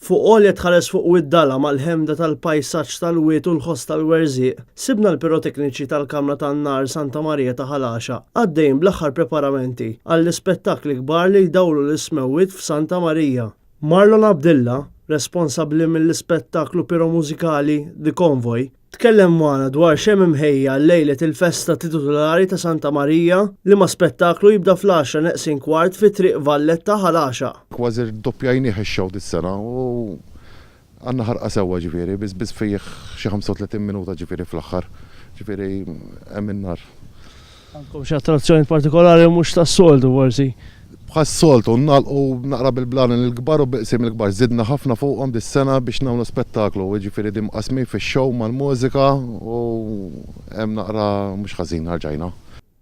Fuq għolja tħares fuq wid-dala mal-ħemda tal-pajsaġġ tal-wiet u l-ħoss tal-werżieq, sibna l-pirotekniċi tal-Kamra tan-Nar Santa Marija ta' Ħalaxa għaddejjin bl-aħħar preparamenti għall-ispettakli kbar li jdawru l-ismewwiet f'Santa Marija. Marlon Abdilla, responsabbli mill-ispettaklu piromużikali The Convoy, tkellem magħna dwar xemm imħejja lejlet il-festa titolari ta' Santa Marija li ma' spettaklu jibda fl-10 neqsin kwart fi triq Valletta Ħalaxa. Kważi doppjajni ħexxew dis-sena u għandna ħarqa sewwa ġifieri biss fih xi 35 minuta ġifieri fl-aħħar. Ġifieri hemm in-nar. Għandkom xi attrazzjoni partikolari mhux tas-soltu forsi. Bħas-soltu nagħlqu naqra bil-blan il-kbar u biqsim il-kbar żidna ħafna fuqhom dis-sena biex nagħmlu spettaklu, ġifieri dim qasmi fix-show mal-mużika u hemm naqra mhux ħażin ħarġajna.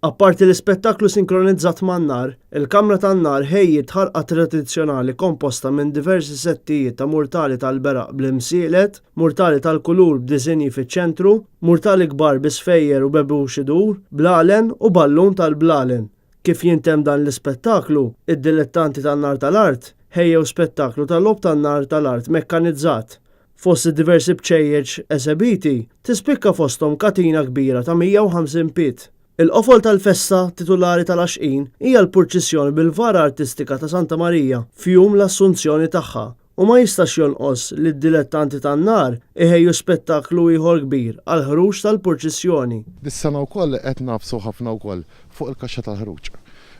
Apparti l-ispettaklu sinkronizzat man-nar, il-Kamra tan-Nar ħejjit ħarqa tradizzjonali komposta minn diversi settijiet ta' murtali tal-beraq bl-imsielet, murtali tal-kulur b'diżinji fiċ-ċentru, murtali kbar bisfejjer u bebux idur, blalen u ballun tal-blalen. Kif jintem dan l-ispettaklu, id-dilettanti tan-nar tal-art ħejjew spettaklu tal-lob tan-nar tal-art mekkanizzat. Fost diversi bċejjeġ esebiti, tispikka fosthom katina kbira ta' 150 pit. Il-qofol tal-festa titolari tal-għaxqin hija l-purċissjoni bil-vara artistika ta' Santa Marija fjum l-assunzjoni tagħha u ma jistax jonqos li d-dilettanti tan-nar iħejju spettaklu ieħor kbir għal ħruġ tal-purċissjoni. Dis-sena wkoll qed nafsu ħafna wkoll fuq il-kaxxa tal-ħruġ.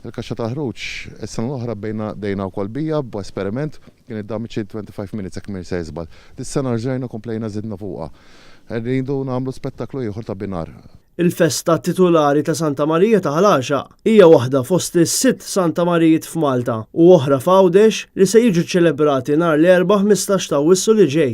Il-kaxxa tal-ħruġ is-sena l-oħra dejna wkoll bija b'esperiment kien id-dam 25 minutes hekk m'ir se jiżbal. Dis-sena rġajna komplejna żidna fuqha. Rridu nagħmlu spettaklu ieħor ta' binar. Il-festa titolari ta' Santa Marija ta' Ħalaxa hija waħda fost is-sitt Santa Marijiet f'Malta u oħra f'Għawdex li se jiġu ċelebrati nhar l-4 15 ta' Awwissu li ġej.